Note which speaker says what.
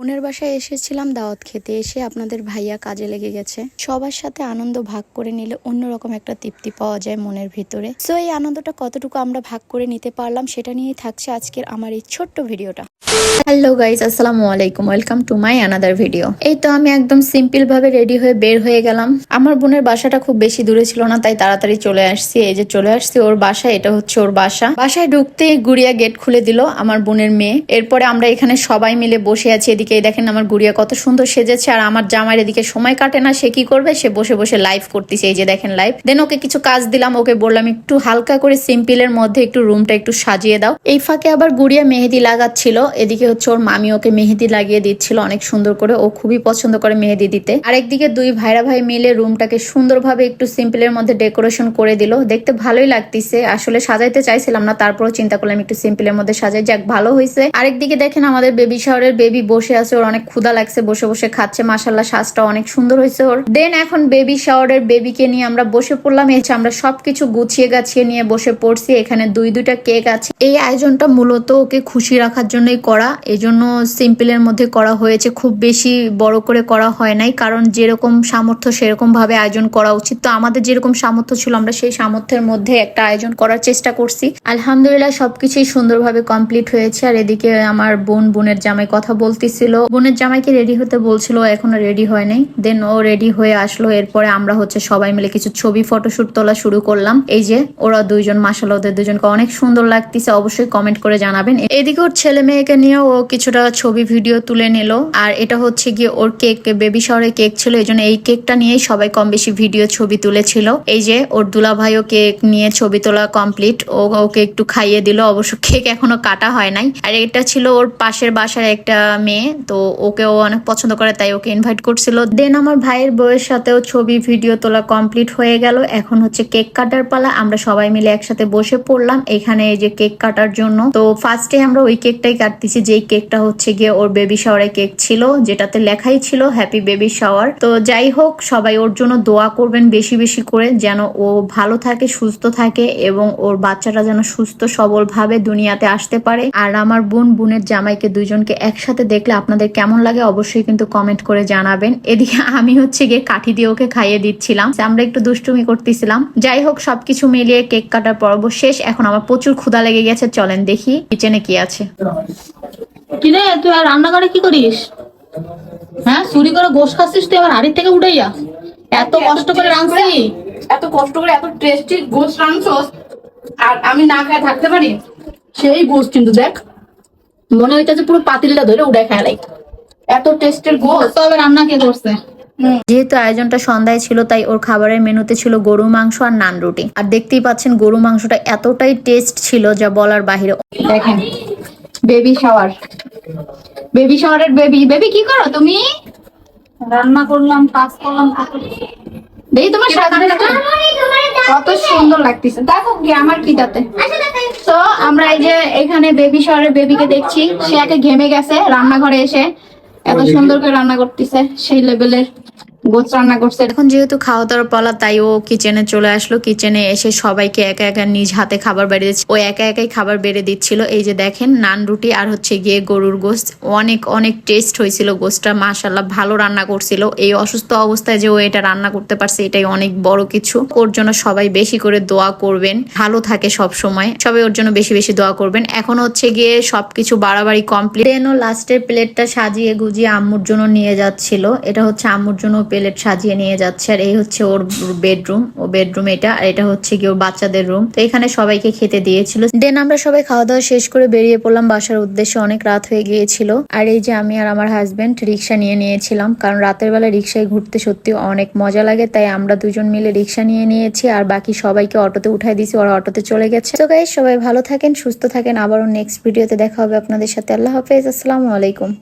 Speaker 1: বোনের বাসায় এসেছিলাম দাওয়াত খেতে, এসে আপনাদের ভাইয়া কাজে লেগে গেছে। সবার সাথে আনন্দ ভাগ করে নিলে অন্যরকম একটা তৃপ্তি পাওয়া যায় মনের ভিতরে। সো এই আনন্দটা কতটুকু আমরা ভাগ করে নিতে পারলাম সেটা নিয়েই থাকছে আজকের আমার এই ছোট্ট ভিডিওটা। হ্যালো গাইজ, আসসালামু আলাইকুম, welcome to my another video. এই তো আমি একদম সিম্পল ভাবে রেডি হয়ে বের হয়ে গেলাম। আমার বোনের বাসাটা খুব বেশি দূরে ছিল না, তাই তাড়াতাড়ি চলে আসছি। এই যে চলে আসছি ওর বাসায়, এটা হচ্ছে ওর বাসা। বাসায় ঢুকতে গুড়িয়া গেট খুলে দিল, আমার বোনের মেয়ে। এরপরে আমরা এখানে সবাই মিলে বসে আছি। এদিকে দেখেন আমার গুড়িয়া কত সুন্দর সেজেছে, আর আমার জামাইয়ের এদিকে সময় কাটে না, সে কি করবে, সে বসে বসে লাইভ করতেছে। এই যে দেখেন লাইভ। দেন ওকে কিছু কাজ দিলাম, ওকে বললাম একটু হালকা করে সিম্পলের মধ্যে একটু রুমটা একটু সাজিয়ে দাও। এই ফাঁকে আবার গুড়িয়া মেহেদি লাগাচ্ছিল। এদিকে হচ্ছে ওর মামি ওকে মেহেদি লাগিয়ে দিচ্ছিল অনেক সুন্দর করে, ও খুবই পছন্দ করে মেহেদি দিতে। আরেকদিকে দুই ভাইরা ভাই মিলে রুমটাকে সুন্দরভাবে একটু সিম্পলের মধ্যে ডেকোরেশন করে দিল। দেখতে ভালোই লাগতেছে, আসলে সাজাইতে চাইছিলাম না, তারপরও চিন্তা করলাম একটু সিম্পলের মধ্যে সাজাই, যাক ভালো হয়েছে। আরেকদিকে দেখেন আমাদের বেবি শাওয়ারের বেবি বসে আছে, ওর অনেক ক্ষুধা লাগছে, বসে বসে খাচ্ছে। মাশাআল্লাহ সাজটা অনেক সুন্দর হয়েছে ওর। দেন এখন বেবি শাওয়ারের বেবিকে নিয়ে আমরা বসে পড়লাম। এসে আমরা সবকিছু গুছিয়ে গাছিয়ে নিয়ে বসে পড়ছি। এখানে দুইটা কেক আছে। এই আয়োজনটা মূলত ওকে খুশি রাখার জন্যই করা, এজন্য সিম্পলের মধ্যে করা হয়েছে, খুব বেশি বড় করে করা হয় নাই, কারণ যেরকম সামর্থ্য সেরকম ভাবে আয়োজন করা উচিত। তো আমাদের যেরকম সামর্থ্য ছিল আমরা সেই সামর্থ্যের মধ্যে একটা আয়োজন করার চেষ্টা করছি। আলহামদুলিল্লাহ সবকিছুই সুন্দরভাবে কমপ্লিট হয়েছে। আর এদিকে আমার বোনের জামাই কথা বলতেছিল, বোনের জামাইকে রেডি হতে বলছিল, এখনো রেডি হয় নাই। দেন ও রেডি হয়ে আসলো। এরপরে আমরা হচ্ছে সবাই মিলে কিছু ছবি ফটোশুট তোলা শুরু করলাম। এই যে ওরা দুইজন, মাশাআল্লাহ ওদের দুজনকে অনেক সুন্দর লাগতেছে, অবশ্যই কমেন্ট করে জানাবেন। এদিকে ওর ছেলে মেয়েকে নিয়ে ও কিছুটা ছবি ভিডিও তুলে নিল। আর এটা হচ্ছে গিয়ে ওর কেক, বেবি শাওয়ারের কেক ছিল, এই জন্য এই কেকটা নিয়েই সবাই কম বেশি ভিডিও ছবি তুলেছিল। এই যে ওর দুলা ভাইও কেক নিয়ে ছবি তোলা কমপ্লিট, ওকে একটু খাইয়ে দিল, অবশ্য কেক এখনো কাটা হয় নাই। আর এটা ছিল ওর পাশের বাসার একটা মেয়ে, তো ওকে ও অনেক পছন্দ করে, তাই ওকে ইনভাইট করছিল। দেন আমার ভাইয়ের বউয়ের সাথেও ছবি ভিডিও তোলা কমপ্লিট হয়ে গেল। এখন হচ্ছে কেক কাটার পালা। আমরা সবাই মিলে একসাথে বসে পড়লাম এখানে এই যে কেক কাটার জন্য। তো ফার্স্টে আমরা ওই কেকটাই কাটতেছি, যেই কেকটা হচ্ছে গিয়ে ওর বেবি শাওয়ারের কেক ছিল, যেটাতে লেখাই ছিল হ্যাপি বেবি শাওয়ার। তো যাই হোক, সবাই ওর জন্য দোয়া করবেন বেশি বেশি করে, যেন ও ভালো থাকে, সুস্থ থাকে, এবং ওর বাচ্চাটা যেন সুস্থ সবল ভাবে দুনিয়াতে আসতে পারে। আর আমার বোনের জামাইকে দুইজনকে একসাথে দেখলে আপনাদের কেমন লাগে অবশ্যই কিন্তু কমেন্ট করে জানাবেন। এদিকে আমি হচ্ছে গিয়ে কাঠি দিয়ে ওকে খাইয়ে দিচ্ছিলাম, আমরা একটু দুষ্টুমি করতেছিলাম। যাই হোক, সবকিছু মিলিয়ে কেক কাটার পর্ব শেষ। এখন আমার প্রচুর ক্ষুধা লেগে গেছে, চলেন দেখি কিচেনে কি আছে।
Speaker 2: কিরে তুই আর রান্নাঘরে কি করিস? হ্যাঁ, চুরি করে গোশ খাচ্ছিস তুই আমার হাড়ির থেকে উঠাইয়া? এত কষ্ট করে রাঁধছি,
Speaker 3: এত কষ্ট করে এত টেস্টি গোশ রাঁধছস, আর আমি না খেয়ে থাকতে পারি? সেই গোশ কিন্তু দেখ,
Speaker 2: মনে হইতেছে পুরো পাতিলটা ধরে উঠাই খেলাই।
Speaker 3: এত টেস্টের গোশ।
Speaker 2: তবে রান্না কে করছে?
Speaker 1: যেহেতু আয়োজনটা সন্ধ্যায় ছিল, তাই ওর খাবারের মেনুতে ছিল গরু মাংস আর নান রুটি। আর দেখতেই পাচ্ছেন গরু মাংসটা এতটাই টেস্ট ছিল যা বলার বাহিরে।
Speaker 2: দেখেন বেবি শাওয়ার, বেবি শাওয়ারের বেবি কি করো তুমি? রান্না করলাম, কাজ করলাম, দেখি তোমার সাজটা কত সুন্দর লাগতেছে, দেখো কি আমার কি তাতে। তো আমরা এই যে এখানে বেবি শাওয়ারের বেবিকে দেখছি, সে একে ঘেমে গেছে রান্নাঘরে এসে, এত সুন্দর করে রান্না করতেছে, সেই লেভেলের গোছ রান্না করছে।
Speaker 1: এখন যেহেতু খাওয়া দাওয়ার পালা, তাই ও কিচেনে চলে আসলো। কিচেনে এসে সবাইকে একা একা নিজ হাতে খাবার বেড়ে দিচ্ছে, ও একা একাই খাবার বেড়ে দিচ্ছিল। এই যে দেখেন নান রুটি আর হচ্ছে গিয়ে গরুর গোশত, অনেক অনেক টেস্ট হয়েছিল গোশতটা, মাশাআল্লাহ ভালো রান্না করছিল। এই অসুস্থ অবস্থায় যে ও এটা রান্না করতে পারছে, এটাই অনেক বড় কিছু। ওর জন্য সবাই বেশি করে দোয়া করবেন, ভালো থাকে সব সময়, সবাই ওর জন্য বেশি বেশি দোয়া করবেন। এখন হচ্ছে গিয়ে সবকিছু বাড়াবাড়ি কমপ্লিট। দেন ও লাস্টের প্লেটটা সাজিয়ে গুজিয়ে আম্মুর জন্য নিয়ে যাচ্ছিল। এটা হচ্ছে আম্মুর জন্য প্লেট সাজিয়ে নিয়ে যাচ্ছে। আর এই হচ্ছে ওর বেডরুম, ও বেডরুম এটা, আর এটা হচ্ছে কি ওর বাচ্চাদের রুম। তো এখানে সবাইকে খেতে দিয়েছিল। দেন আমরা সবাই খাওয়া দাওয়া শেষ করে বেরিয়ে পড়লাম বাসার উদ্দেশ্যে, অনেক রাত হয়ে গিয়েছিল। আর এই যে আমি আর আমার হাজবেন্ড রিক্সা নিয়ে নিয়েছিলাম, কারণ রাতের বেলা রিক্সায় ঘুরতে সত্যি অনেক মজা লাগে, তাই আমরা দুজন মিলে রিক্সা নিয়ে নিয়েছি। আর বাকি সবাইকে অটোতে উঠাই দিয়েছি, ওরা অটোতে চলে গেছে। তো গাইস, সবাই ভালো থাকেন, সুস্থ থাকেন, আবারও নেক্সট ভিডিওতে দেখা হবে আপনাদের সাথে। আল্লাহ হাফেজ, আসসালামু আলাইকুম।